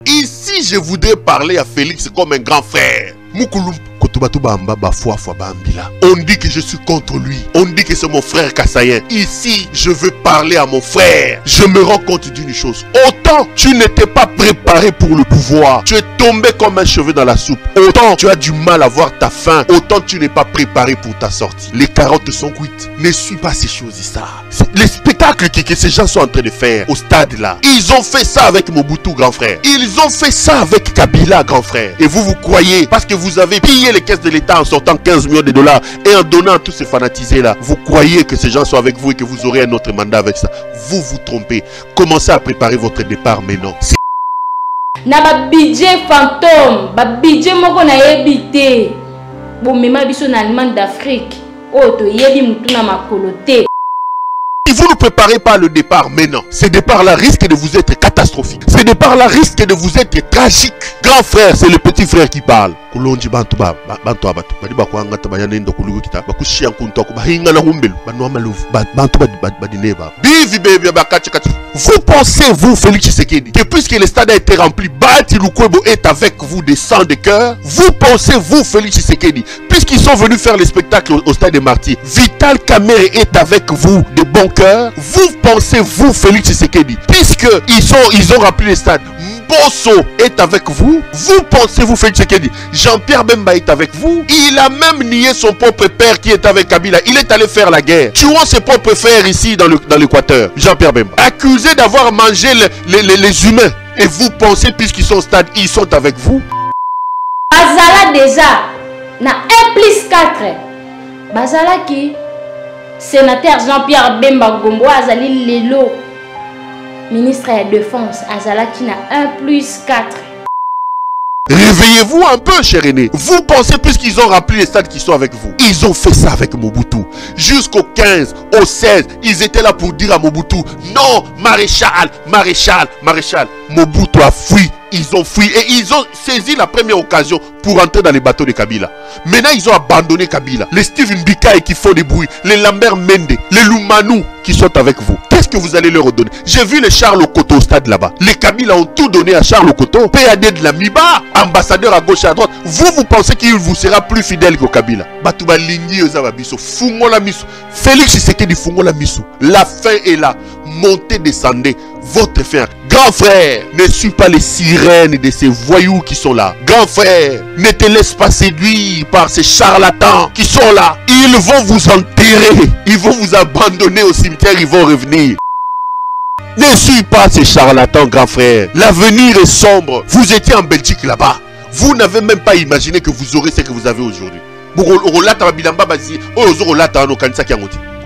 Ici, je voudrais parler à Félix comme un grand frère. Moukoulou. On dit que je suis contre lui. On dit que c'est mon frère Kassayen. Ici, je veux parler à mon frère. Je me rends compte d'une chose. Autant tu n'étais pas préparé pour le pouvoir. Tu es tombé comme un cheveu dans la soupe. Autant tu as du mal à voir ta fin. Autant tu n'es pas préparé pour ta sortie. Les carottes sont cuites. Ne suis pas ces choses-là. Les spectacles que ces gens sont en train de faire au stade là. Ils ont fait ça avec Mobutu, grand frère. Ils ont fait ça avec Kabila, grand frère. Et vous croyez, parce que vous avez pillé les caisses de l'État en sortant 15 millions de dollars et en donnant à tous ces fanatisés là, vous croyez que ces gens sont avec vous et que vous aurez un autre mandat avec ça. Vous vous trompez. Commencez à préparer votre départ maintenant. Na ba budget fantôme, ba budget moko na yebité. Bon mema biso na Allemagne d'Afrique. Oh to yebi mutu na makoloté. Si vous ne préparez pas le départ maintenant, ce départ-là risque de vous être catastrophique. Ce départ-là risque de vous être tragique. Grand frère, c'est le petit frère qui parle. Vous pensez, vous, Félix Tshisekedi, que puisque le stade a été rempli, Bahati Lukwebo est avec vous des sangs de cœur. Vous pensez, vous, Félix Tshisekedi, puisqu'ils sont venus faire le spectacle au stade des Martyrs, Vital Kamerhe est avec vous de bon cœur. Vous pensez, vous, Félix Tshisekedi, puisqu'ils ont rempli le stade, Bosso est avec vous. Vous pensez, vous, Félix Tshisekedi, Jean-Pierre Bemba est avec vous. Il a même nié son propre père qui est avec Kabila. Il est allé faire la guerre, tuant ses propres frères ici dans l'Équateur. Jean-Pierre Bemba, accusé d'avoir mangé les humains. Et vous pensez, puisqu'ils sont au stade, ils sont avec vous. Bazala déjà, na 1+4. Bazala qui sénateur Jean-Pierre Bemba Gombo Azali Lelo, ministre de la Défense, Azala qui n'a 1+4. Réveillez-vous un peu, cher aîné. Vous pensez, puisqu'ils ont rempli les stades qui sont avec vous, ils ont fait ça avec Mobutu. Jusqu'au 15, au 16, ils étaient là pour dire à Mobutu, non, maréchal, maréchal, maréchal. Mobutu a fui. Ils ont fui et ils ont saisi la première occasion pour entrer dans les bateaux de Kabila. Maintenant, ils ont abandonné Kabila. Les Steve Mbikaï qui font des bruits, les Lambert Mende, les Lumanou qui sont avec vous. Qu'est-ce que vous allez leur donner? J'ai vu les Charles Okoto au stade là-bas. Les Kabila ont tout donné à Charles Okoto. PAD de la Miba, ambassadeur à gauche et à droite. Vous pensez qu'il vous sera plus fidèle qu'au Kabila? Batouba Lingi Ozababiso, Fungola Miso. Félix Tshisekedi Fungola Miso. La fin est là. Montez, descendez. Votre frère, grand frère, ne suis pas les sirènes de ces voyous qui sont là. Grand frère, ne te laisse pas séduire par ces charlatans qui sont là. Ils vont vous enterrer. Ils vont vous abandonner au cimetière. Ils vont revenir. Ne suis pas ces charlatans, grand frère. L'avenir est sombre. Vous étiez en Belgique là-bas. Vous n'avez même pas imaginé que vous aurez ce que vous avez aujourd'hui.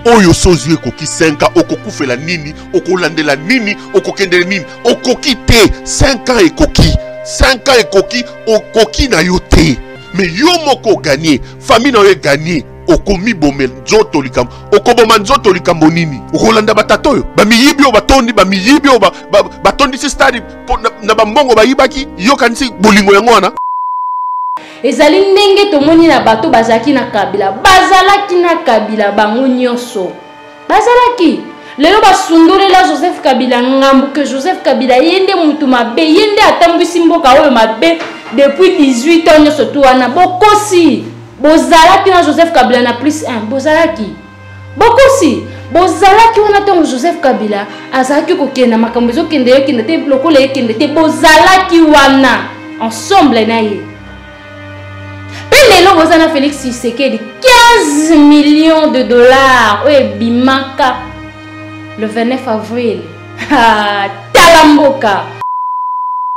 Oyo sozu ekoki 5 ans, okoku la nini, okolandela nini, okokendele nini, okoki te, 5 ans ekoki, 5 ans ekoki, okoki na yo te. Mais yo moko gagné, famille na yo gagné, okomi bomel, nzoto likambo, okoboma nzoto likambo nini, okolanda batato yo, bamiyibi yo batondi, bamiyibi yo batondi si stadi, na bambongo bayibaki, yo kanisi bolingo yango wana. Ezali ndenge tomoni na bato bazaki na Kabila. Bazalaki na Kabila bango nyonso. Bazalaki. Lelo basundolela Joseph Kabila ngambu que Joseph Kabila yende mutu mabe, yende atambwisi mboka oyo mabe depuis 18 ans nyonso tu wana bokosi. Bozalaki na Joseph Kabila na +1. Bozalaki. Bokosi. Bozalaki wana tongo Joseph Kabila azalaki kokenda makambo ezokende yokende te lokola yekende te bozalaki wana ensemble na ye. Lelo bozana Félix Tshisekedi 15 millions de dollars oye bimaka le 29 avril. Talamboka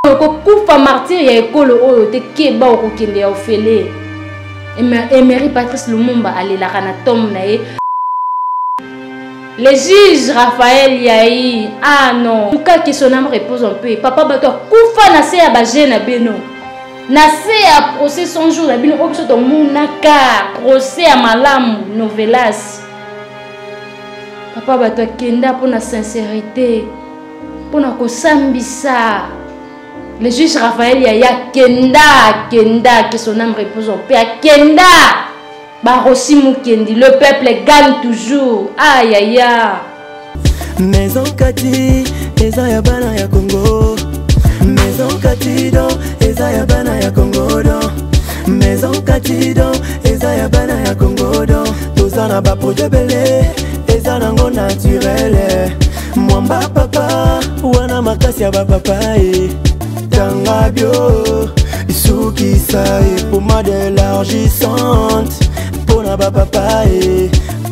okokufa martyr ya ekolo oyo te keba okokende ya ofele. Emery Patrice Lumumba alelaka na tombe na ye. Le juge Raphaël Yahi, ah non, en tout cas que son âme repose un peu. Papa bato kufa na se ya bagé na beno. Nase a procès son jour la bino okso to munaka procès à malam novelas. Papa bato kenda pour na sincérité pour na kosambisa. Le juge Raphaël ya kenda que son âme repose en paix. Kenda Barosi Mukendi, le peuple gagne toujours. Aïe aïe aïe. Maison Kati, Eza ya bana ya Congo. Maison Katido, Ezaya Bana ya Congodo. Maison Katido, Ezaya Bana ya Congodo. Tozana ba produit belé, ezanango naturel. Mwamba papa, wana makasi ya ba papa Tanga bio, Isuki sae, pommade élargissante. Pona ba papa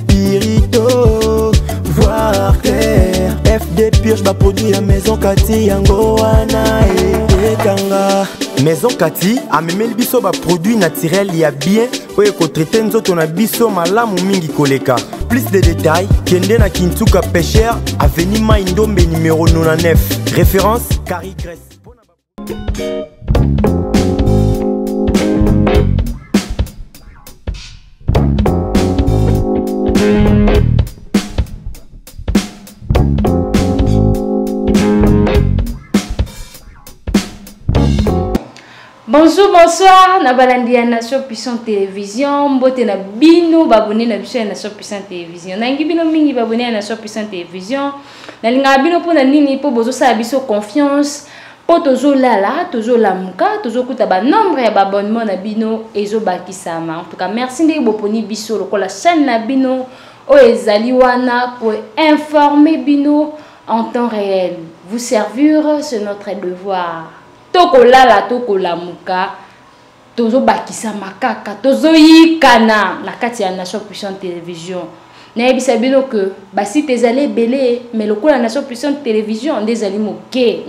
Pirito, voir clair. FD pioche ba produit ya Maison Kati yango wana Tanga. Maison Kati a même le biso ba produit naturel ya bien oye ko traiter nzoto na biso malamu mingi koleka. Plus de détails, kende na Kintuka Pêcheur, avenue Maindombe numéro 99. Référence Carrie Grèce. Bonjour, bonsoir, na balandi ya Nation Puissante Télévision, mbote na bino babone na biso ya Nation Puissante Télévision. Nangi bino mingi babone ya Nation Puissante Télévision. Na linga bino po na nini po bozo sa biso confiance, po tozo lala, tozo lamuka, tozo kuta ba nombre ya abonnement na bino ezo bakisama. En tout cas, merci ndenge boponi biso lokola chaîne na bino o ezali wana pour informer bino en temps réel. Vous servir, c'est notre devoir. Toko lala toko lamuka tozo bakisa makaka tozo yikana na kati ya Nation Puissante Télévision na yebisa bino que basi tezali belé mais lokola Nation Puissante Télévision ndezali moke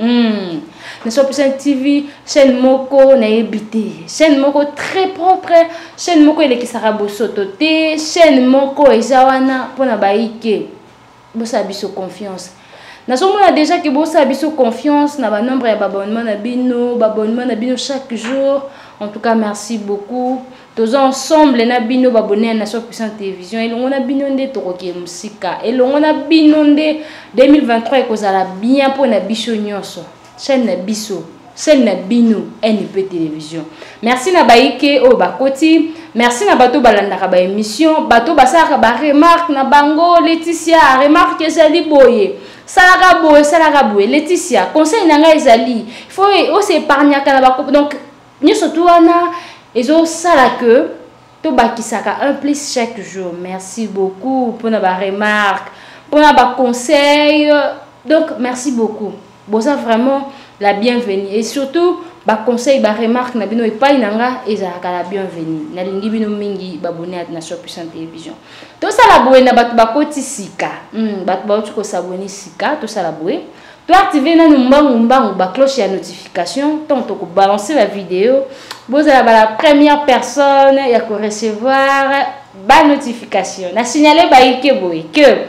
Nation Puissante TV chaîne moko na yebité chaîne moko très propre chaîne moko elekisaka bosoto te chaîne moko ezawana pona baike bosa biso confiance. Nous avons déjà que vous avez confiance dans le nombre d'abonnements na bino chaque jour. En tout cas, merci beaucoup. Tous ensemble, nous avons abonnés à Nation Puissante Télévision. Et nous avons binondé Toroki Musika. Et nous avons binondé 2023 et nous avons bien pour la bicho nyonso. Chaîne na biso. Chaîne na bino NP Télévision. Merci na baike o bakoti. Merci na bato balandaka ba émission. Bato basaka ba remarque na bango Laetitia remarque ezali boye. Salaka boye Laetitia conseil nanga ezali il faut aussi épargner kana ba donc ni surtout wana ezo sala que to bakisaka un plus chaque jour. Merci beaucoup pour na ba remarque pour na ba conseil donc merci beaucoup boza vraiment la bienvenue et surtout ba conseil ba remarque na bino epai nanga ezalaka la bienvenue na lingi bino mingi babone à Nation Puissante Télévision to sala boye na bato bakoti sika bato ba ko s'abonner sika to sala boye to activer na mbangu ba cloche ya notification tant to ko balancer la vidéo vous allez la première personne ya ko recevoir ba notification na signaler ba ike boye que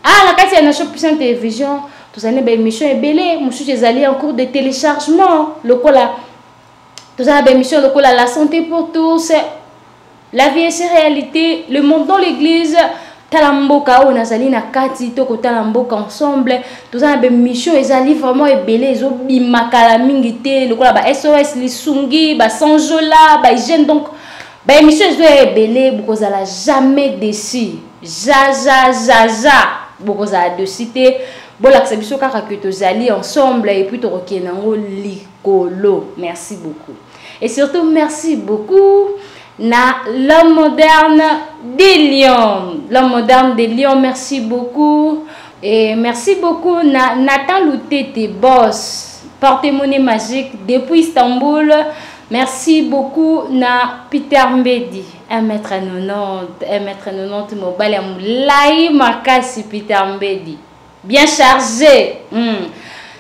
la kati ya Nation Puissante Télévision. Tous les émissions belé, monsieur ezali en cours de téléchargement. Lokola, tous les émissions lokola la santé pour tous, la vie et ses réalités, le monde dans l'église, talamboka o nazali na kati toko talamboka ensemble. Tous les émissions ezali vraiment belé, zo bimakala mingité, lokola ba SOS lisungi, ba sanjola, ba hygiène donc ba émission zo belé, because elle a jamais déçu. Because elle a de citer. Bon, la biso kaka que tozali ensemble et puis toroki nango likolo. Merci beaucoup. Et surtout merci beaucoup na l'homme moderne des Lions. L'homme moderne des Lions, merci beaucoup. Et merci beaucoup na Nathan Loutete boss. Porte-monnaie magique depuis Istanbul. Merci beaucoup na Peter Mbedi. 1m90, 1m90 mobile ya mulai makasi Peter Mbedi. Bien chargé.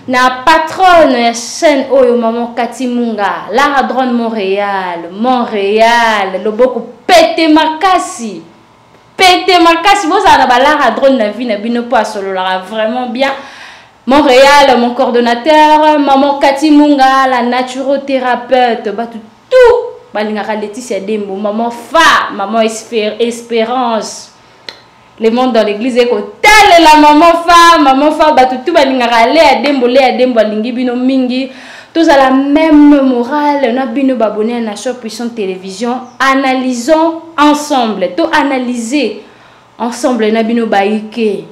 Na patronne ya chaîne oyo maman Katimunga, la drone Montréal, le boko pété makasi. Vous avez la drone na vie na bino po solo vraiment bien. Montréal, mon coordonnateur, maman Katimunga, la naturothérapeute, batu tout. Balingaka Laetitia Dembo, maman Fa, maman Espérance. Le monde dans l'église est telle la maman fa batutu balingaka le à dembo alingi bino mingi tous à la même morale na bino babone à Nation Puissante Télévision. Analysons ensemble, to analyser ensemble na bino baike,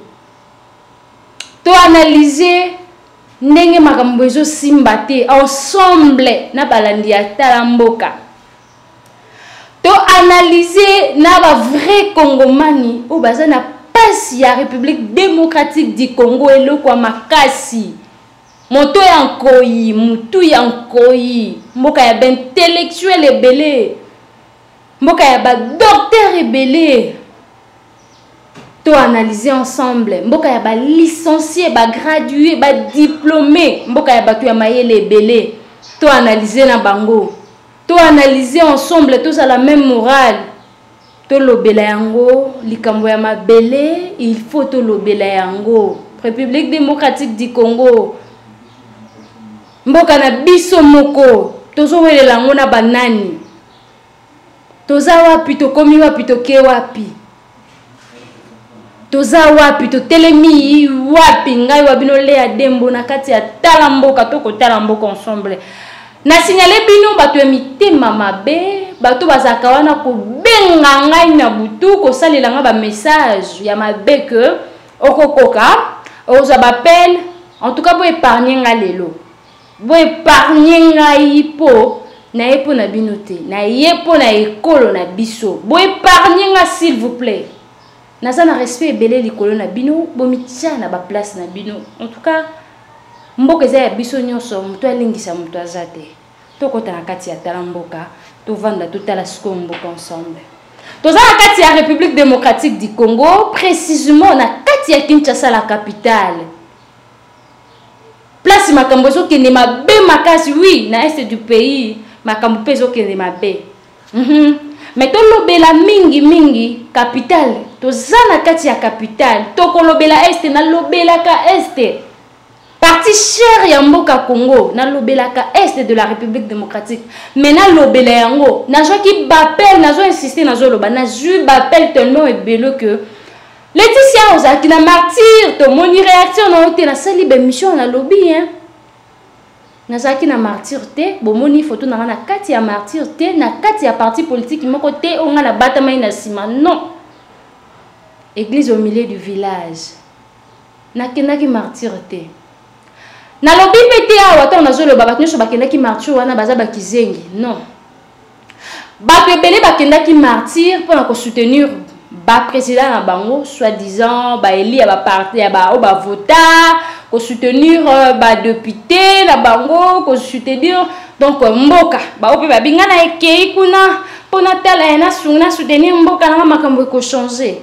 to analyser ndenge makambo ezo simba te ensemble na balandi ya tala mboka to analyser na ba vrai congomani o baza na pasi ya République démocratique du Congo eloko makasi moto ya nkoyi mutu ya nkoyi mboka ya intellectuel ebele mboka ya ba docteur ebele to analyser ensemble mboka ya ba licencié ba gradué ba diplômé mboka ya batu ya mayele ebele to analyser na bango to analyser ensemble tous à la même morale to lobela yango likambo ya mabele il faut to lobela yango République démocratique du Congo mboka na biso moko tozo welela yango na banani toza wapi to komi wapi to ke wapi toza wapi to telemi wapi ngai wabino le ya dembo na kati ya tala mboka to ko tala mboka ensemble na signalé bino bato ya mitema mabe bato bazaka wana ko benga ngai na butu ko salela nga ba message ya mabe que okokoka oza bapel en tout cas bo épargner nga lelo bo épargner ngai po na yepo na bino te na yepo na ekolo na biso bo épargner nga s'il vous plaît naza na respect ebele likolo na bino bo mitia na ba place na bino en tout cas mboka eza ya biso nyonso moto alingisa moto aza te tokota na kati ya tala mboka tovanda totala siko mboka ensemble toza na kati ya République démocratique du Congo précisément na kati ya Kinshasa la capitale place makambo ezokende mabe makasi oui na est du pays makambo mpe ezokende mabe mais tolobela mingi capitale toza na kati ya capitale tokolobela este na lobelaka este parti cher ya mboka Congo na lobelaka est de la République démocratique mais na lobela yango na joki bapel nazo insister nazo loba na ju bapel tellement ebelo que Laetitia ozaki na martyr to moni réaction na ote na sali be mission na lobby hein nazaki na martyr te bomoni photo na kati ya martyr te na kati ya parti politique moko te onga na batama ina sima non église au milieu du village na kendaki martyr te na lobby pete awa to nazo loba bato nyonso bakendaki martyr wana baza bakizengi non bato ebele bakendaki martyr pour ko soutenir ba président na bango soi-disant ba eli ya ba parti ya ba o ba vota ko soutenir ba député na bango ko soutenir donc mboka ba o pe ba binga na ekei kuna pona tala na sungna soutenir mboka na makambo ko changer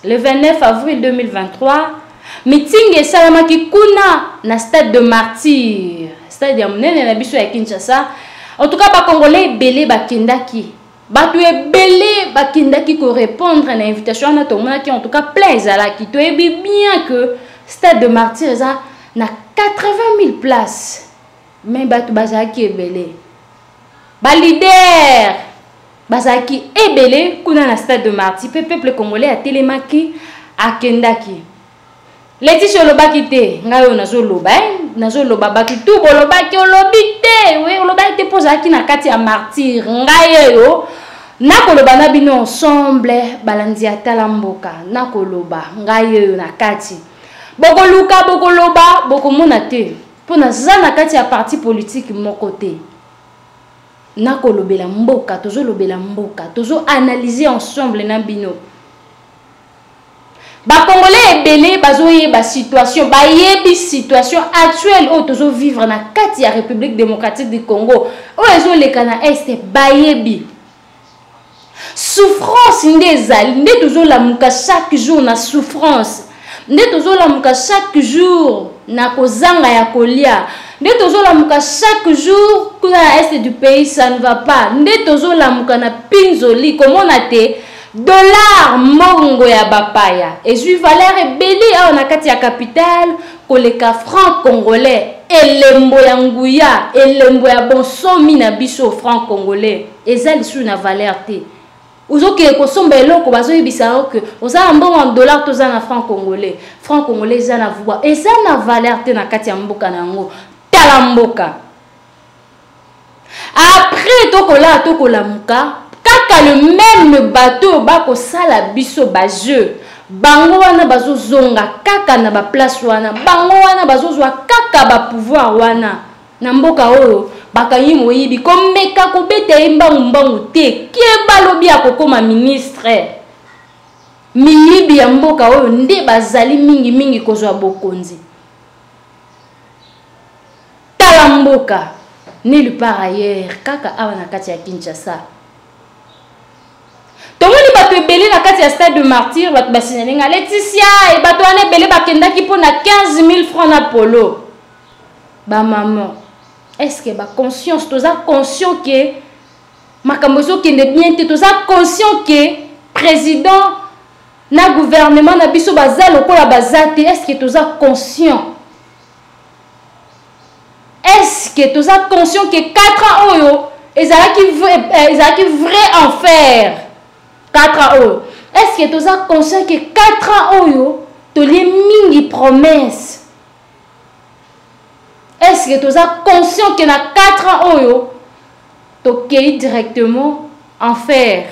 le 29 avril 2023 meeting esalamaki kuna na stade de martyr stade ya monene na biso ya Kinshasa en tout cas ba congolais ebele bakendaki batu ebele bakendaki ko répondre na invitation na tomonaki en tout cas plein ezalaki to ebi bien que stade de martyr eza na 80 000 places mais batu bazaki ebele ba leader bazaki ebele kuna na stade de martyr peuple congolais atelemaki akendaki Laetitia olobaki te ngai nazo loba nazo loba batu tout bolobaki olobi te oui olobaki te pozaki na kati ya martyr ngai yo nakoloba na bino ensemble balandi ya tala mboka nakoloba ngai yo na kati bokoluka bokoloba bokomona te pona za na kati ya parti politique moko te nakolobela mboka tozo lobela mboka tozo analyser ensemble na bino ba congolais ebele bazoye ba situation bayebi situation actuelle o tozo vivre na kati ya République démocratique du Congo o ezo leka na est bayebi souffrance ndezali nde tozo lamuka chaque jour na souffrance nde tozo lamuka chaque jour na kozanga ya kolia nde tozo lamuka chaque jour kuna na est du pays ça ne va pas nde tozo lamuka na pinzoli komona te dollar mongo ya bapaya ezui valeur ebeli awa na kati ya capitale koleka franc congolais elembo ya nguya elembo ya bonsomi na biso franc congolais eza lisu na valeur te ozoke kosomba eloko bazoyebisa que oza mbongo en dollar toza na franc congolais eza na voix eza na valeur te na kati ya mboka nango tala mboka après tokolamuka kaka le même bateau bako sala biso ba jeu bango wana bazo zonga kaka na ba place wana, bango wana bazo zwa kaka ba pouvoir wana na mboka oyo bakanyi moyibi komeka kobeta mbangu te kieba lobi akokoma ministre miyibi ya mboka oyo nde bazali mingi kozwa bokonzi. Tala mboka nulle part ailleurs kaka awa na kati ya Kinshasa. Tomoni bato ebele na kati ya stade de martyr bato basinyalinga Laetitia e bato wana ebele bakendaki mpo na 15 000 francs na polo. Ba maman, est-ce que ba conscience toza conscient que makambo ezokende bien te, toza conscient que président na gouvernement na biso baza lokola baza te? Est-ce que toza conscient? Est-ce que toza conscient que 4 ans oyo ezalaki vrai enfer? 4 ans oyo. Est-ce que toza conscient que 4 ans oyo tolie mingi promesse? Est-ce que toza conscient que na 4 ans oyo tokei directement enfer?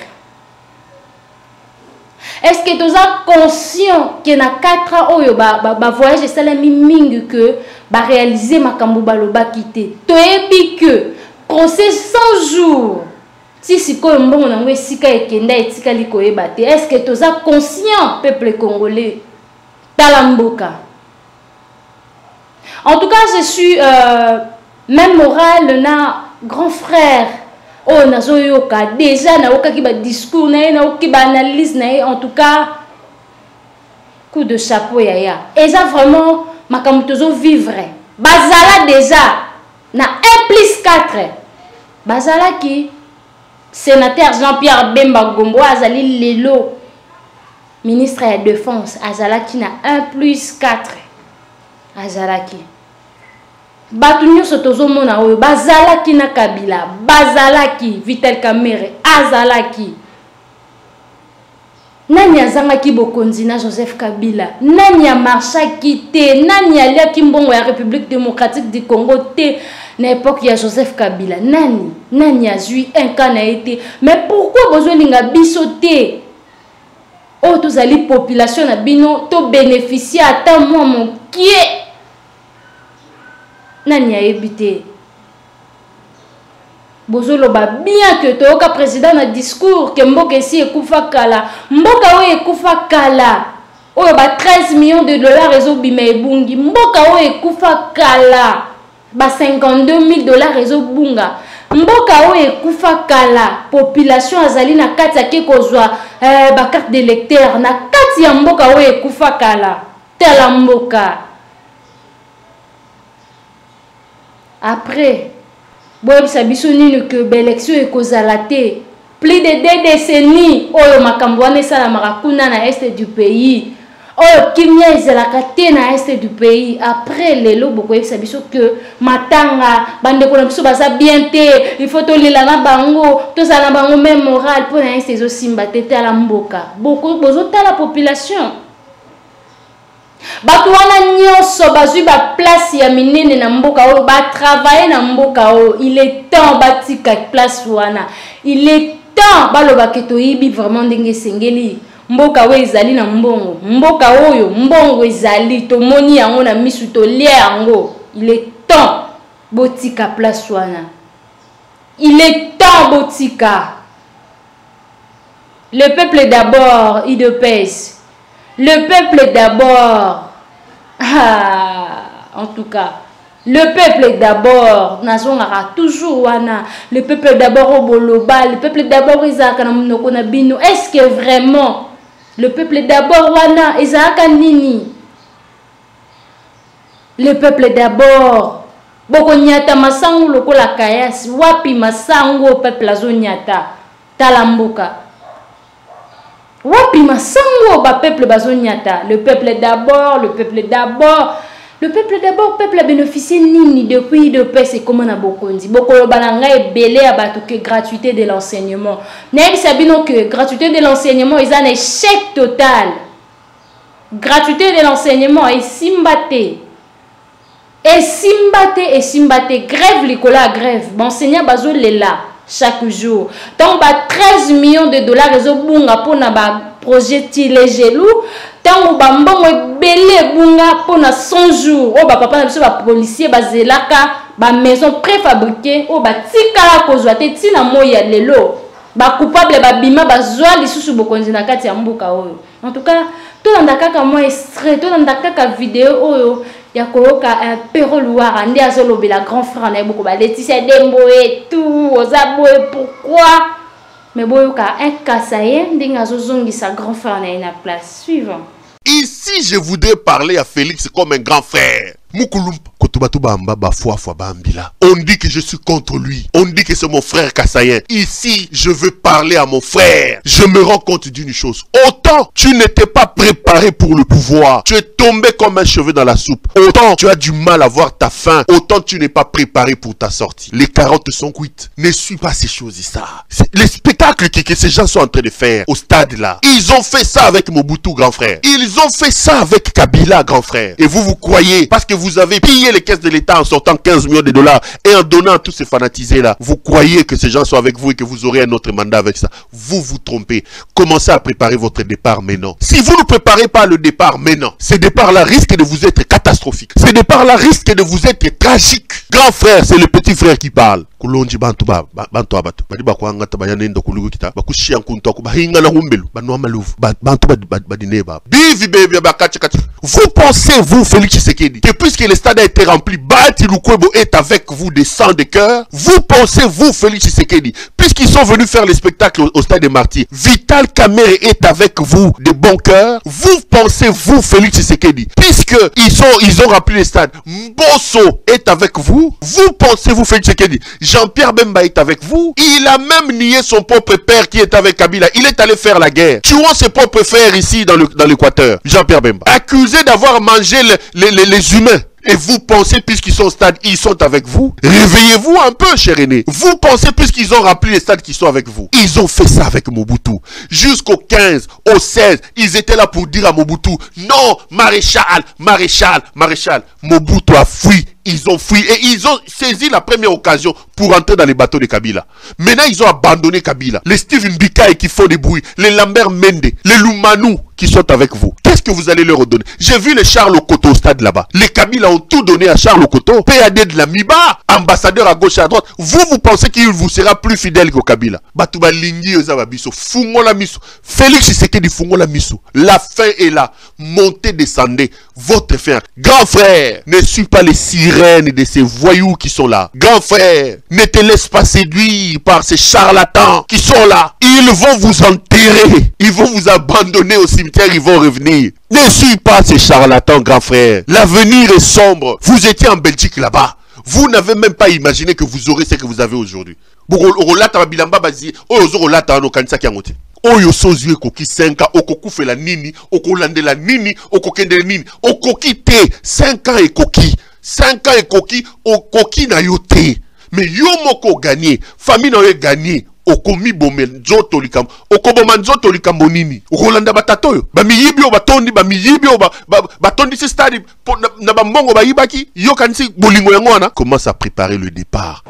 Est-ce que toza conscient que na 4 ans oyo ba voyage esalami mingi que ba réaliser makambo balobaki te? Toyebi que procès 100 jours si sikoyo mbongo nango esika ekenda etikali koyeba te. Est-ce que toza conscient peuple congolais? Tala mboka. En tout cas, je suis même moral na grand frère. Oh, nazo yoka déjà na oka ki ba discours na oki ba analyse na en tout cas coup de chapeau yaya. Et ça vraiment makambo tozo vivre. Bazala déjà na 1+4. Bazala ki sénateur Jean-Pierre Bemba Gombo azali lelo ministre de la défense azalaki na 1+4 azalaki. Batu nyonso tozomona oyo bazalaki na Kabila, bazalaki Vital Kamerhe, azalaki. Nani azangaki bokonzi na Joseph Kabila? Nani amarchaki te? Nani aliaki mbongo ya République démocratique du Congo te na époque ya Joseph Kabila? Nani a zui un cas na été? Mais pourquoi bozolinga biso te? Oh, tozali population na bino to bénéficier ata moi mon kie. Nani a évité? Bozoloba bien que toyoka président na discours que mboka esi ekufa kala. Mboka oyo ekufa kala. Oyo ba 13 millions de dollars ezobima ebungi. Mboka oyo ekufa kala. Ba 52 000 dollars ezobunga. Mboka oyo ekufa kala. Population azali na kati ake kozwa ba carte d'électeur na kati ya mboka oyo ekufa kala. Tala mboka. Après, boyebisa biso nini que l'élection ekozala te. Plus de 2 décennies oyo makambo wana esalamaka kuna na est du pays. Oyo kimia ezalaka te na est du pays. Après lelo bokoyebisa biso que matanga bandeko na biso baza bien te. Il faut tolela na bango, tozala na bango même moral pour na est ezosimba te tala mboka. Bozota la population. Bato wana nyonso bazui ba place ya minene na mboka oyo ba travailler na mboka oyo. Il est temps batika place wana. Il est temps baloba ke toyibi vraiment ndenge sengeli. Mboka oyo ezali na mbongo. Mboka oyo mbongo ezali tomoni yango na misu to lia yango. Il est temps botika place wana. Il est temps botika. Le peuple d'abord, il de pèse. Le peuple d'abord. En tout cas, le peuple d'abord. Nazongara toujours wana. Le peuple d'abord au boloba. Le peuple d'abord izaka na munoko na bino. Est-ce que vraiment le peuple d'abord wana izaka nini? Le peuple d'abord. Boko nyata masango lokola kayasi. Wapi masango peuple azonyata. Talamboka. Wapi masango ba peuple bazonyata. Le peuple d'abord, le peuple d'abord. Le peuple d'abord, peuple a bénéficié nini depuis de paix, c'est comment na bokondi. Bokolo balanga est belé à battre que gratuité de l'enseignement. N'est sabino que gratuité de l'enseignement est un échec total. Gratuité de l'enseignement est simbate. Et simbate. Grève likola grève. Enseignant bazo lela. chaque jour. Donc, 13 millions de dollars, ils ont bunga pour na projet les gelou. Tant ba mbongo belé bunga pour na 100 jours. Oh ba papa na biso ba policier ba zelaka ba maison préfabriquée. Oh ba tikala kozwa te tina moya lelo. Ba coupable ba bima ba zwa lisusu bokonzi na kati ya mbuka oyo. En tout cas, tout dans kaka moi extrait, tout dans kaka vidéo oyo ya koyoka Pero Louara ndi azolobe la grand frère na beaucoup ba Laetitia Dembo et tout ozaboye pourquoi mais boyoka un kasaye ndinga zozongisa grand frère na ina place suivant. Ici, je voudrais parler à Félix comme un grand frère. On dit que je suis contre lui. On dit que c'est mon frère Kassayen. Ici, je veux parler à mon frère. Je me rends compte d'une chose. Autant tu n'étais pas préparé pour le pouvoir. Tu es tombé comme un cheveu dans la soupe. Autant tu as du mal à voir ta fin. Autant tu n'es pas préparé pour ta sortie. Les carottes sont cuites. Ne suis pas ces choses ça. Les spectacles que ces gens sont en train de faire au stade là. Ils ont fait ça avec Mobutu, grand frère. Ils ont fait ça avec Kabila, grand frère. Et vous croyez, parce que vous avez pillé les caisses de l'État en sortant 15 millions de dollars et en donnant à tous ces fanatisés là, vous croyez que ces gens sont avec vous et que vous aurez un autre mandat avec ça. Vous vous trompez. Commencez à préparer votre départ maintenant. Si vous ne préparez pas le départ maintenant, ce départ là risque de vous être catastrophique. Ce départ là risque de vous être tragique. Grand frère, c'est le petit frère qui parle. Kulonji bantu bantu abatu badi bakwanga tabayanendo kulugu kita bakushia nkunto kubahinga na humbelu banwa maluvu bantu badineba bivi bebe bakache kati. Vous pensez vous Félix Tshisekedi que puisque le stade a été rempli, Bahati Lukwebo est avec vous des sangs de cœur? Vous pensez vous Félix Tshisekedi puisqu'ils sont venus faire le spectacle au stade des Martyrs, Vital Kamerhe est avec vous de bon cœur? Vous pensez vous Félix Tshisekedi puisque ils ont rempli le stade, Mbosso est avec vous? Vous pensez vous Félix Tshisekedi Jean-Pierre Bemba est avec vous? Il a même nié son propre père qui est avec Kabila. Il est allé faire la guerre, tuant ses propres frères ici dans l'Équateur. Jean-Pierre Bemba accusé d'avoir mangé les humains. Et vous pensez, puisqu'ils sont au stade, ils sont avec vous? Réveillez-vous un peu, cher aîné. Vous pensez, puisqu'ils ont rempli les stades, qu'ils sont avec vous? Ils ont fait ça avec Mobutu. Jusqu'au 15, au 16, ils étaient là pour dire à Mobutu, non, maréchal, maréchal, maréchal. Mobutu a fui. Ils ont fui et ils ont saisi la première occasion pour entrer dans les bateaux de Kabila. Maintenant, ils ont abandonné Kabila. Les Steve Mbikaï qui font des bruits, les Lambert Mende, les Lumanou qui sont avec vous. Qu'est-ce que vous allez leur donner? J'ai vu les Charles Okoto au stade là-bas. Les Kabila ont tout donné à Charles Okoto. PAD de la Miba, ambassadeur à gauche et à droite. Vous pensez qu'il vous sera plus fidèle qu'au Kabila? Batouba Lingi Ozababiso, Fungola Miso. Félix Tshisekedi Fungola Miso. La fin est là. Montez, descendez. Votre fin. Grand frère, ne suis pas les sirènes de ces voyous qui sont là. Grand frère, ne te laisse pas séduire par ces charlatans qui sont là. Ils vont vous enterrer. Ils vont vous abandonner au cimetière. Ils vont revenir. Ne suis pas ces charlatans, grand frère. L'avenir est sombre. Vous étiez en Belgique là-bas. Vous n'avez même pas imaginé que vous aurez ce que vous avez aujourd'hui. Oyo sozu ekoki 5 ans, okoku fela nini, okolandela nini, okokendela nini, okoki te, 5 ans ekoki, 5 ans ekoki, okoki na yo te. Mais yo moko gagné, famille na yo gagné, okomi bomel nzoto likambo, okoboma nzoto likambo nini, okolanda batato yo, bamiyibi yo batondi, bamiyibi yo batondi si stade, na bambongo bayibaki, yo kanisi bolingo yango wana, commence à préparer le départ.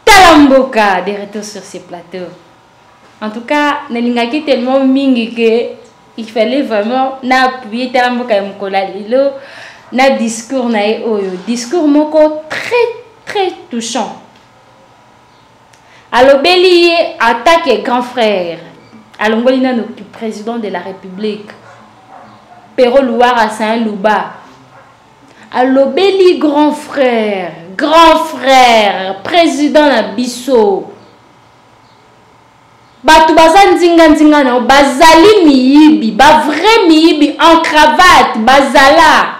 Talamboka, de retour sur ces plateaux. En tout cas, Nelingaki tellement mingi que il fallait vraiment n'appuyer tellement comme Kolalilo, na discours na oyo, discours moko très touchant. Alors Bélier attaque grand frère. Alors Ngolina le président de la République. Pero Louara Saint-Louba. Alors Bélier grand frère, président na biso. Batu bazan nzinga na bazali miyibi, ba vrai miyibi en cravate, bazala.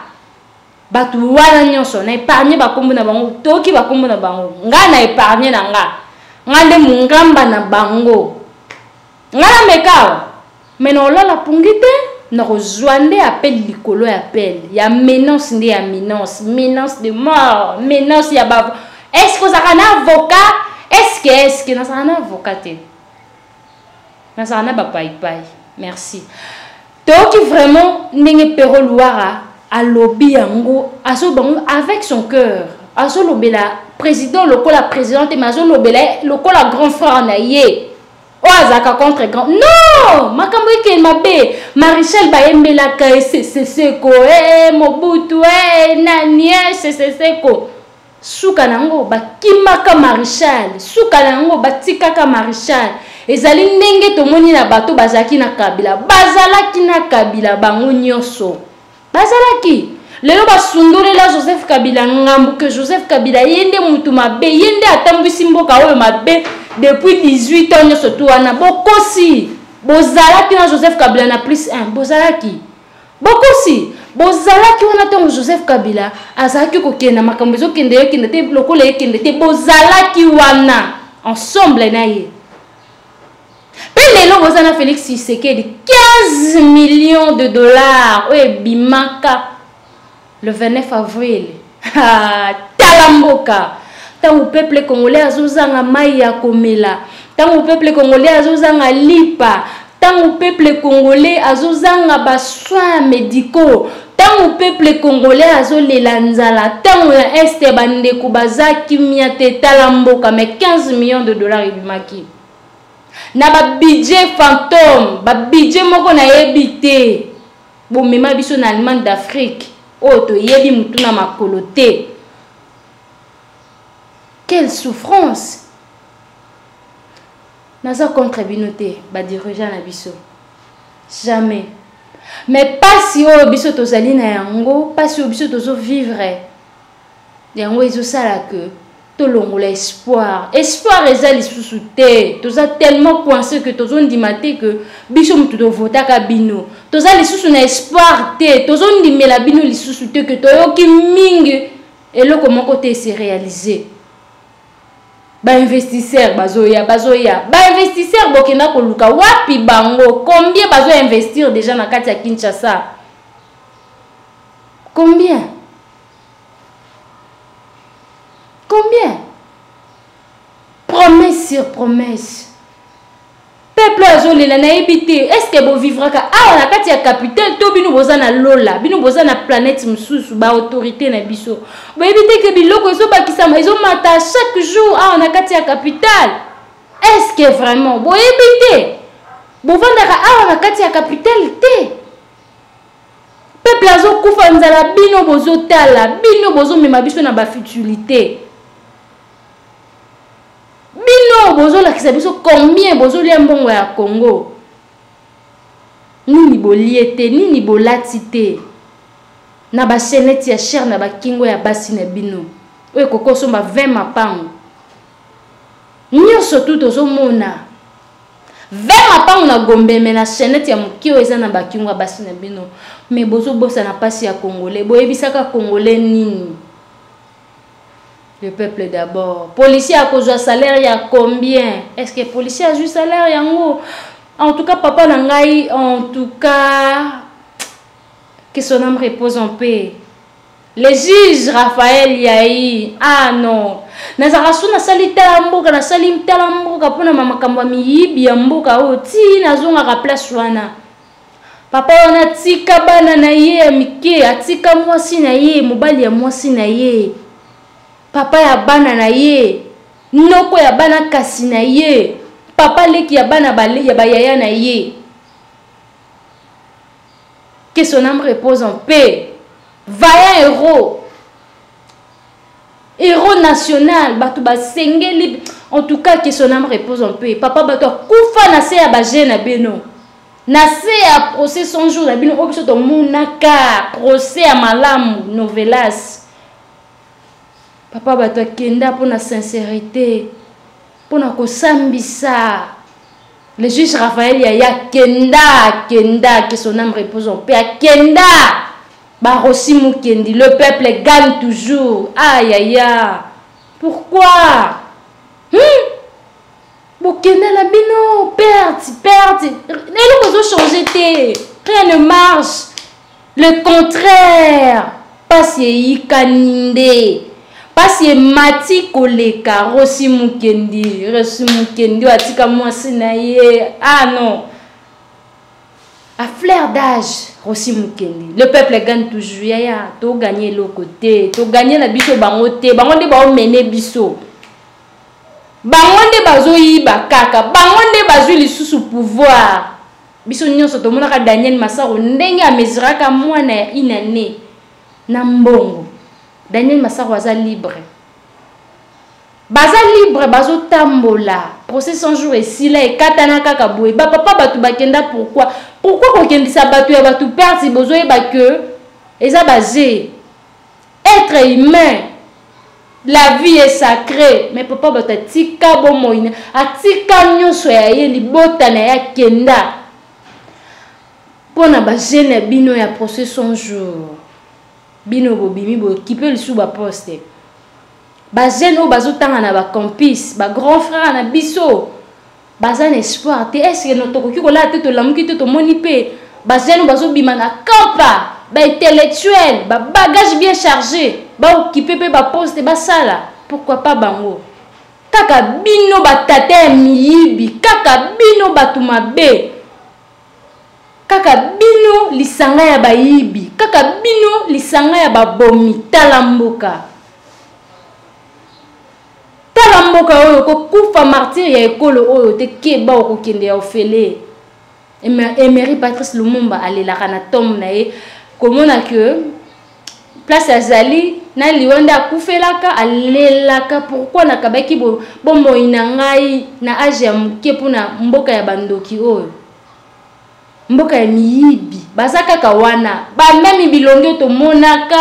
Batu wana nyonso na épargner ba kombo na bango, toki ba kombo na bango. Nga na épargner na nga. Ngande mungamba na bango. Nga na mekawa. Meno la pungite na rejoindre appel likolo appel. Ya menace ndé ya menace de mort, menace ya ba. Est-ce que ça a un avocat? Est-ce que ça a un avocat? Merci. Donc vraiment, Ndenge Pero Louara a lobby yango, avec son cœur, a lobby la président lokola présidente mazo lobela lokola grand frère na ye o azaka contre grand non makambo eke mabe Marichal bayembelaka seko Mobutu nani seko suka nango bakimaka Marichal suka nango batikaka Marichal ezali ndenge tomoni na bato bazalaki na Kabila bango nyonso bazalaki lelo basundolela Joseph Kabila ngambu que Joseph Kabila yende mutu mabe yende atambwisi mboka oyo mabe depuis 18 ans nyonso tu wana bokosi bozalaki na Joseph Kabila na plus 1 bozalaki bokosi bozalaki wana ntango Joseph Kabila azalaki kokenda makambo ezokende te lokola ekende te bozalaki wana ensemble na ye pe lelo bozana Félix Tshisekedi 15 millions de dollars oyo ebimaka le 29 avril talamboka tango peuple congolais azozanga mai ya komela tango peuple congolais azozanga lipa tango peuple congolais azozanga basoins médicaux tango peuple congolais azolela nzala tango ya este bandeko bazaki miate talamboka mais 15 millions de dollars ebimaki na ba budget fantôme ba budget moko na yebite bomema biso na Allemagne d'Afrique oto yebi mutuna makolo te. Quelle souffrance. Naza contre binoté ba dirigeant na biso jamais mais pas si o biso tozali na yango pas si o biso tozo vivre yango ezo sala que tolongola espoir eza lisusu te toza tellement coincé que tozo ndimate que biso mutu to votaka bino toza lisusu na espoir te tozo ndimela bino lisusu te que toyoki mingi eloko moko te se réaliser ba investisseur bazoya ba investisseur bokenda koluka wapi bango combien bazo investir déjà na kati ya Kinshasa combien promesse sur promesse peuple azolela na ebité est-ce que bo vivra ka na kati ya capitale to bino bozana lola bino bozana planète mususu ba autorité na biso bo ebité ke biloko ezo bakisama ezo mata chaque jour na kati ya capitale est-ce que vraiment bo ebité bo vandaka na kati ya capitale te peuple azo kufa nzala bino bozotala bino bozomema biso na ba futilité bino bozo lakisa biso combien bozo lia mbongo ya Congo nini boliete nini bolatite na ba chenette ya cher na ba kingo ya basi na bino oyo kokoso ba 20 mapango nyonso tout ozo mona 20 mapango na Gombe mais na chenette ya mukio eza na ba kingo ya basi na bino mais bozo bosa na pasi ya congolais boyebisaka congolais nini. Le peuple d'abord. Policier a cause de salaire, il y a combien? Est-ce que policier a juste salaire? En tout cas, papa Nangai, en tout cas, que son âme repose en paix. Le juge Raphaël Yahi, non. Nazarasu na sali talamboka, na sali talamboka, pona mama kamba miyibi ya mboka oti, nazonga rappela wana. Papa wana tika bana na ye ya mike, atika mwasi na ye, mobali ya mwasi na ye. Papa ya bana na ye, noko ya bana kasi na ye, papa leki ya bana bale ya bayaya na ye. Que son âme repose en paix. Vaillant héros national, batu ba sengeli, en tout cas que son âme repose en paix. Papa batu kufa na se ya baje na beno. Na se ya procès 100 jours na beno obiso to munaka, procès ya malamu novelas. Papa bato kenda pour la sincérité, pour la kosambisa. Le juge Raphaël Yaya kenda, que son âme repose en paix. Kenda, Barossi Mukendi, le peuple gagne toujours. Aïe aïe aïe. Pourquoi? Bokenda la bino, perte. Les gens ont changé, rien ne marche. Le contraire, pas si kaninde. Parce que mati koleka Rossi Mukendi atika mwasi na ye non à fleur d'âge Rossi Mukendi. Le peuple gagne toujours. Yaya, to gagner l'autre côté, to gagner la biso bangote, bangonde ba mener biso. Bangonde bazo yiba kaka, bangonde bazo lisusu pouvoir. Biso nyonso to mona ka Daniel Massaro ndenge a mesuraka mwana ya inane na mbongo. Daniel Massaro aza libre. Baza libre bazo tambola. Procès 100 jours et si là et katana kaka boye. Ba papa batu bakenda pourquoi? Pourquoi kokendisa batu ya batu perdre si besoin ba que eza basé être humain. La vie est sacrée. Mais papa bata tika bo moine. Atika nyonso ya ye libota na ya kenda. Pona ba jeune bino ya procès 100 jours. Bino bo bimi bo qui peut le sous ba poste. Ba jeune o bazo tanga na ba campus, ba grand frère na biso. Bazan espoir te est-ce que notre koki ko la tête lamuki te to moni pe. Ba jeune o bazo bima na campa, ba intellectuel, ba bagage bien chargé, ba occupé pe ba poste ba sala. Pourquoi pas bango? Kaka bino ba tata miyibi, kaka bino batuma be. Kaka bino lisanga ya ba yibi, kaka bino lisanga ya ba bomi talamboka. Talamboka oyo ko kufa martyr ya ekolo oyo te keba ko kende ya ofele. Emery Patrice Lumumba alelaka na tombe na ye komona que place azali na liwanda akufelaka alelaka pourquoi na kabaki bombo inangai na age ya muke pona mboka ya bandoki oyo. Mboka ya miyibi baza kaka wana ba memi bilongo to monaka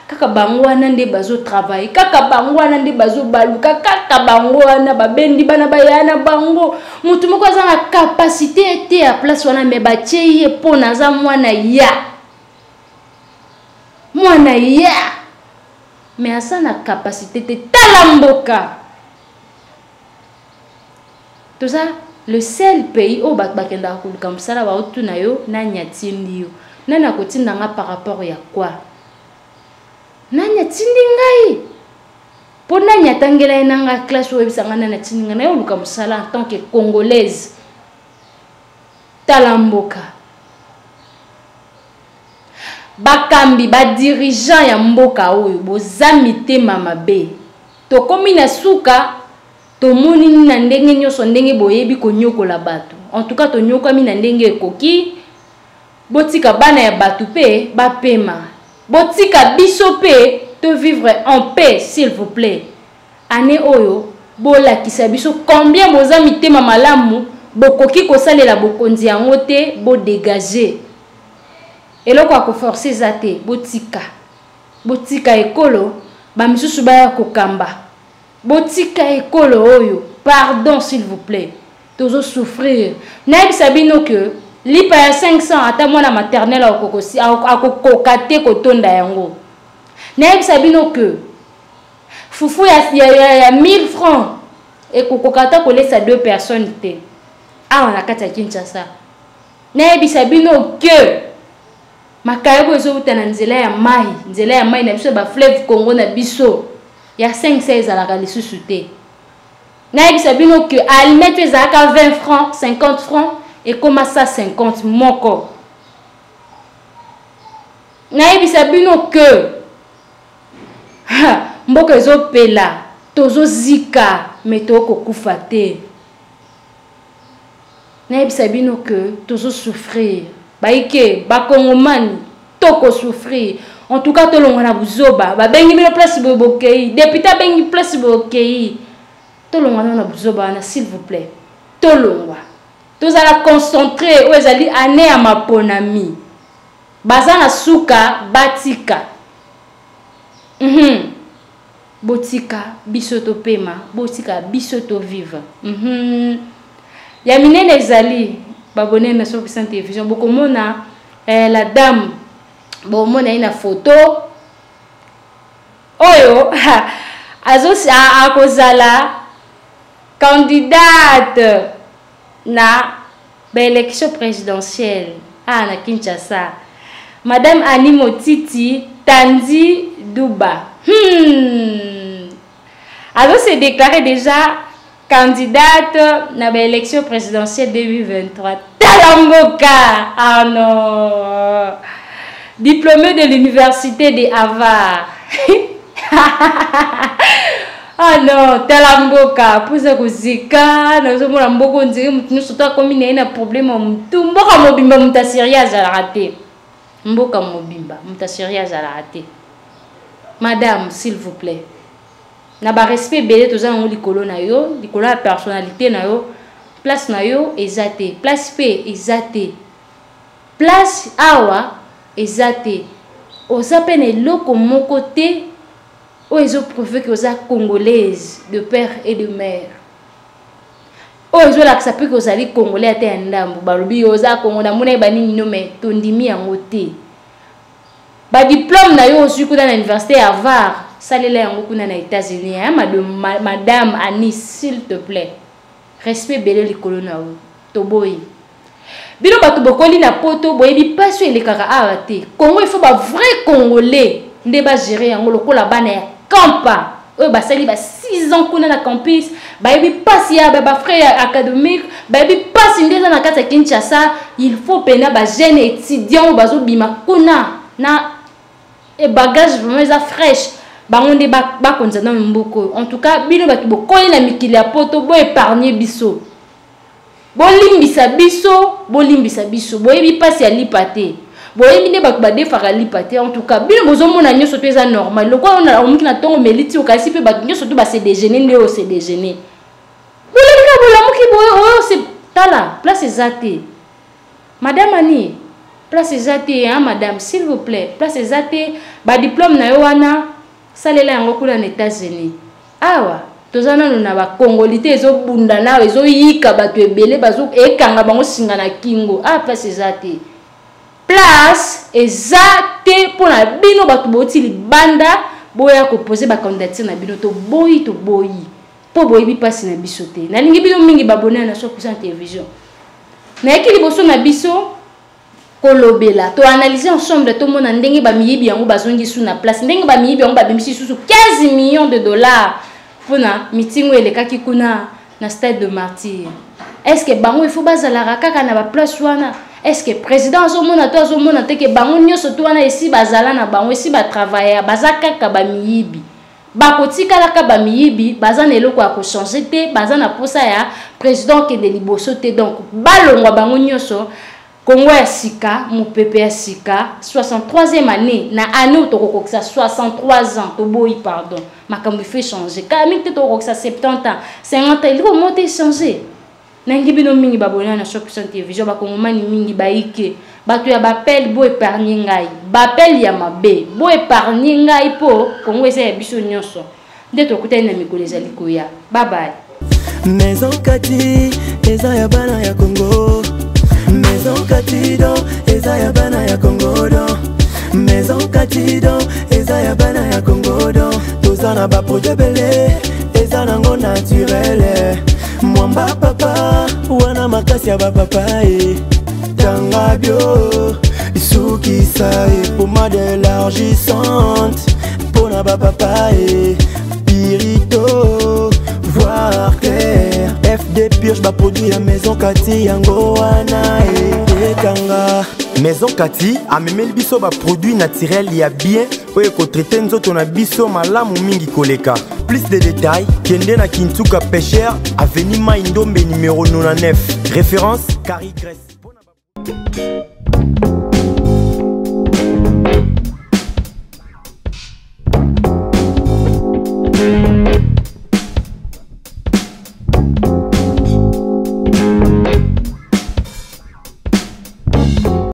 kaka bango wana nde bazo travailler kaka bango wana nde bazo baluka kaka bango wana babendi bana bayana bango mutu moko aza na capacité te ya place wana me batie ye pona za mwana ya me asa na capacité te talamboka tout ça. Le seul pays où bakenda kuluka msala ba otuna yo na nyatindi yo nana kotinda nga par rapport ya quoi na nyatindi ngai pona nyatangela nanga classe web sanga na tindi nga na yo luka msala en tant que congolaise talamboka bakambi ba dirigeant ya mboka oyo bozami te mama be to komi na suka to moni na ndenge nyoso ndenge boyebi ko nyokola bato en tout cas to nyokwami na ndenge ekoki botika bana ya bato pe bapema botika biso pe te vivre en paix s'il vous plaît ane oyo bola kisa biso combien boza mitema malamu bokoki ko salela bokonzi yango te bo dégager eloko ko forcer zate botika ekolo ba misusu ba ko kamba botika ekolo oyo pardon s'il vous plaît tozo souffrir na sabino que lipa ya 500 ata mwana maternelle akokosi akokokate kotonda yango na sabino que fufu ya 1000 francs ekokokata kolesa 2 personnes te awa na kati ya Kinshasa na sabino que makayebo ezobuta na nzela ya mai na biso ba fleuve Congo na biso ya 5-16 à la lisusu te na sabino que almettre ezaka 20 francs 50 francs et comme ça 50 moko na sabino que mboka ezopela tozo zika meto ko kufa te na sabino que tozo souffrir baike bakongomani toko souffrir. En tout cas, tout le monde a buzoba. Ba bengi mino place bokei. Député bengi place bokei. Tout le monde a buzoba, s'il vous plaît. Tout le monde. Tous à la concentrer. Où est allé année à ma ponami. Bazana suka batika. Botika bisoto pema. Botika bisoto vive. Yamine nezali. Babone na sur télévision. Beaucoup mona la dame. Bon, mon a une photo. Oyo, azosi a kozala candidate na l'élection présidentielle na Kinshasa. Madame Annie Motiti Tandi Duba. Azosi déclaré déjà candidate na l'élection présidentielle 2023. Talamboka. Ah non. Diplômé de l'université de Harvard. Ah non, Talamboka. Pour ça que zika, nous sommes en beaucoup de gens nous sommes comme il y a un problème. Tout mboka mobimba muta sérieux à rater. Mboka mobimba muta sérieux à rater. Madame, s'il vous plaît. Na ba respect belé tous en likolo na yo, likolo la personnalité na yo, place na yo ezate, place P ezate. Place awa ezate. Oza pene loko moko te o ezo prouver que oza congolaise de père et de mère. O ezo la que que ozali congolais ate ndambo, balobi oza congolais mona ba nini no me tondimi yango te. Ba diplôme na yo osu kuna na université à Harvard. Salela yango kuna na États-Unis. Madame Annie, s'il te plaît. Respect belé likolo na yo. Toboyi. Bino bato bokoli na poto boyebi paso elekaka arate. Congo il faut ba vrai congolais nde ba gérer yango lokola bana ya campa. Oyo basali ba 6 ans kuna na campus, bayebi pasi ya ba frère académique, bayebi pasi ndeza na kata Kinshasa, il faut pena ba jeune étudiant bazo bima kuna na et bagage vraiment fraîche. Bangonde ba konza na mboko. En tout cas, bino batu bokoyi na mikili ya poto bo épargner biso. Bolimbisa biso, boyebi pasi ya lipate. Boyebi ne batu ba defara lipate. En tout cas, bino bozo mona nyoso to eza normal. Loko on omuki na tongo meliti okasi pe batu nyoso to ba se déjeuner nde o se déjeuner. Boyebi ka bolamuki boyo se tala, place ezate. Madame Annie, place ezate hein madame, s'il vous plaît. Place ezate, ba diplôme na yo wana salela yango kuna na États-Unis. Awa, tozana na ba congolité ezo bunda na ezo yika bato ebele bazo ekanga bango singa na kingo. Ah place ezate. Place ezate pour na bino bato boti libanda boya ko poser ba candidature na bino to boyi. Po boyi bi passe na biso te. Na lingi bino mingi babonné na 100% télévision. Na ekili boso na biso kolobela to analyser ensemble tout le monde ndenge ba miyibi yango bazongi sous na place ndenge ba miyibi yango ba bimisi sous 15 millions de dollars pour na meeting elekaki kuna na stade de Martyr. Est-ce que bango il faut bazala kaka na ba place wana? Est-ce que président azomona to azomona te que bango nyoso to wana ici bazala na bango ici ba travailler bazaka ka ba miyibi bakotika la ka ba miyibi bazana eloko ya ko changer te bazana posa ya président ke de liboso te donc balongwa bango nyoso Congo ya sika, mon pépé ya sika, 63e année, na année où tu as 63 ans, pardon, ma comme il fait changer. Quand tu as 70 ans, 50 ans, il faut monter changer. Nangibi no mingi babona na 100% télévision, ba kongomani mingi baike, bato ya bapel bo épargner ngai, bapel ya mabe, bo épargner ngai po Congo esa ya biso nyonso. Nde to kutana na mikolo ezali koya. Bye bye. Maison Kati, eza ya bana ya Congo. Maison Katido, eza ya bana ya Congodo. Maison Katido, eza ya bana ya Congodo. Tozana ba projet belé, eza nango naturel. Mwamba papa, wana makasi ya ba papa Tanga bio, isuki sae, pommade élargissante. Pona ba papa pirito, voir clair. FD purge ba produit à Maison Kati yango wana Tanga. Maison Kati a memeli biso ba produit naturel ya bien oye ko traiter nzoto na biso malamu mingi koleka. Plus de détails, kende na Kintuka Pêcheur, avenue Maindombe numéro 99. Référence Carrie Grèce.